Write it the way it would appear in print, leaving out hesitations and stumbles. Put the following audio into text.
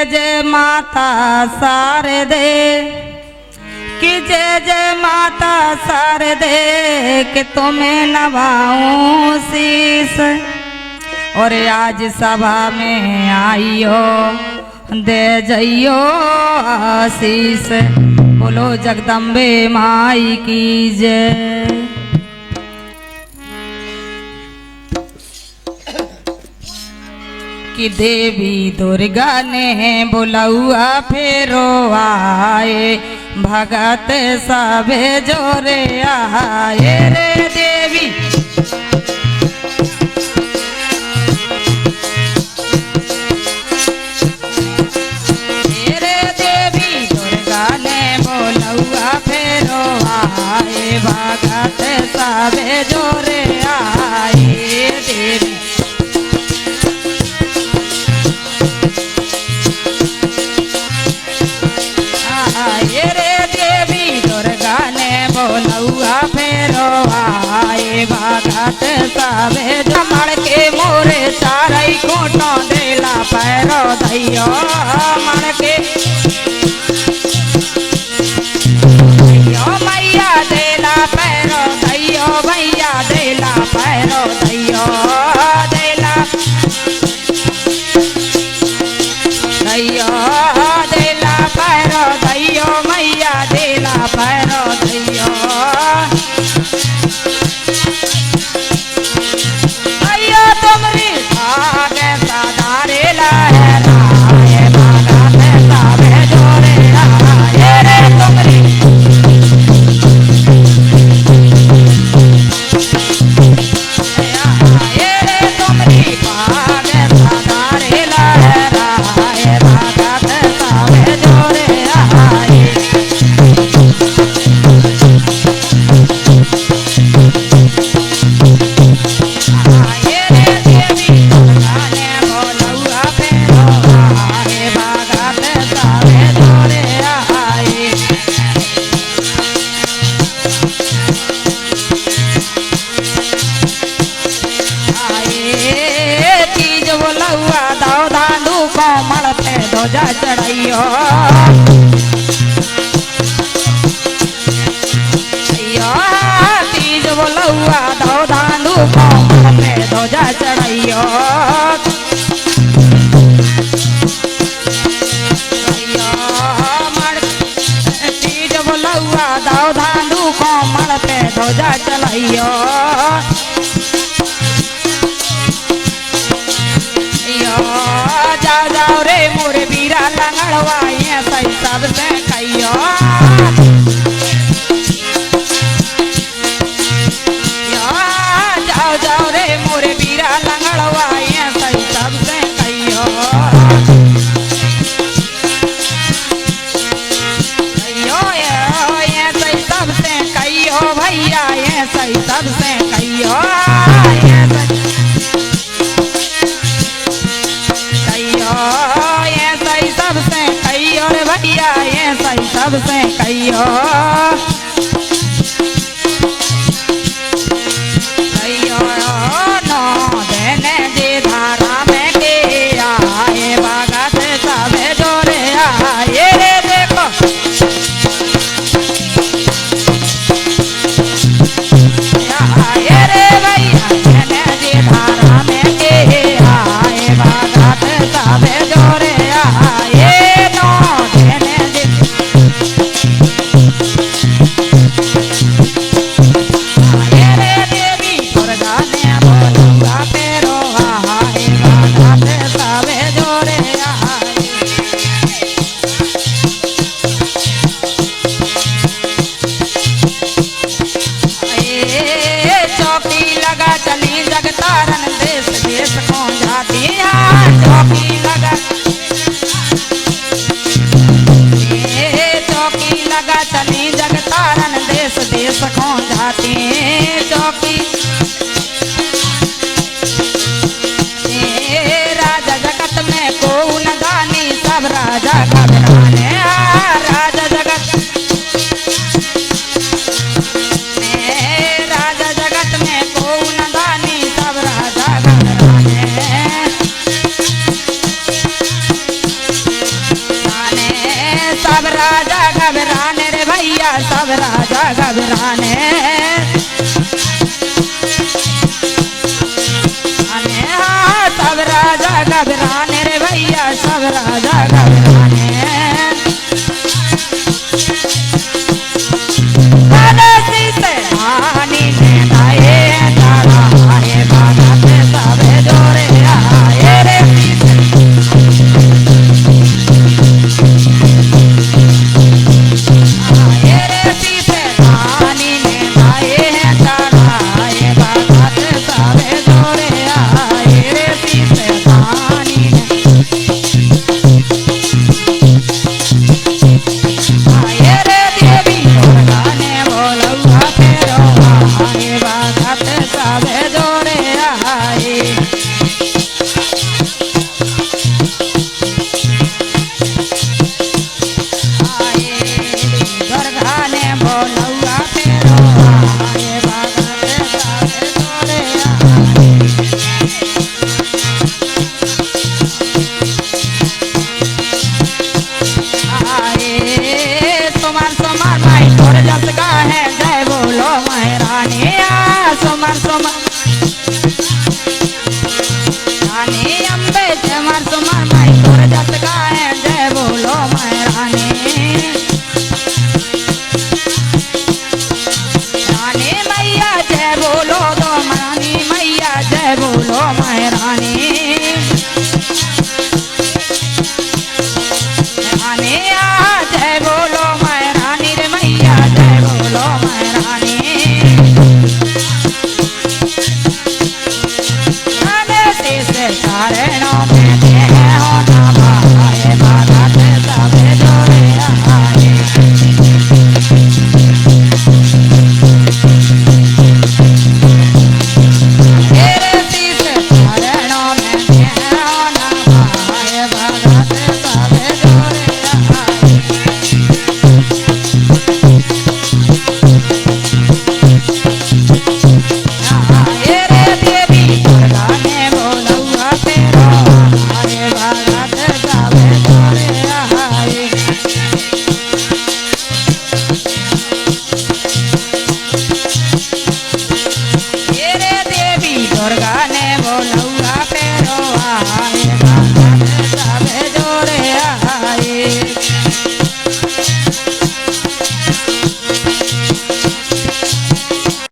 जय माता शारदे, कि जय जय माता शारदे, कि तुम्हें नवाऊं शीस। और आज सभा में आइयो दे जइयो आशीष। बोलो जगदम्बे माई की जय। कि देवी दुर्गा ने बुलाया फेरो आए, भगत सबे जोरे आए रे देवी। रे देवी दुर्गा ने बुलाया फेरो आए, भगत सबे जोरे आए देवी। बोलौआ फेरो आए, भगत सबे जमड़ के मोरे चारई कोटो देला पैरो दैयो मण के। मैया देला पैरो दैयो, मैया देला पैरो दैयो, देला दैयो, देला पैरो दैयो, मैया देला पैरो दैयो। अयो तुमरी भाग साधारे लहराए, भगत सबे जोरे आए रे तुमरी। आए रे तुमरी भाग साधारे लहराए, भगत सबे जोरे आए। ध्वजा चढ़ाइयो तीज बोलौआ दो धांधू कोमल पे ध्वजा चढ़ाइयो। तीज बोलौआ दो धांधू कोमल पे ध्वजा चढ़ाइयो। जाओ जाओ रे मोरे बीरा लंगड़वाए, सही सबसे कहियो। जाओ जाओ रे मोरे बीरा लंगड़वाए, सही सबसे कहियो। ये सही सबसे कहियो भैया, ये सही सबसे कहियो। सबसे कहियो रे भैया, ये सही सबसे कहियो। कहियो नो देने जे धारा में के आए, भगत सबे जोरे आए रे देखो। आए रे भैया देने जे धारा में के आए, भगत सबे जोरे आए। सब राजा घबराने रे भैया सब राजा घबराने सब राजा घबराने रे भैया सब राजा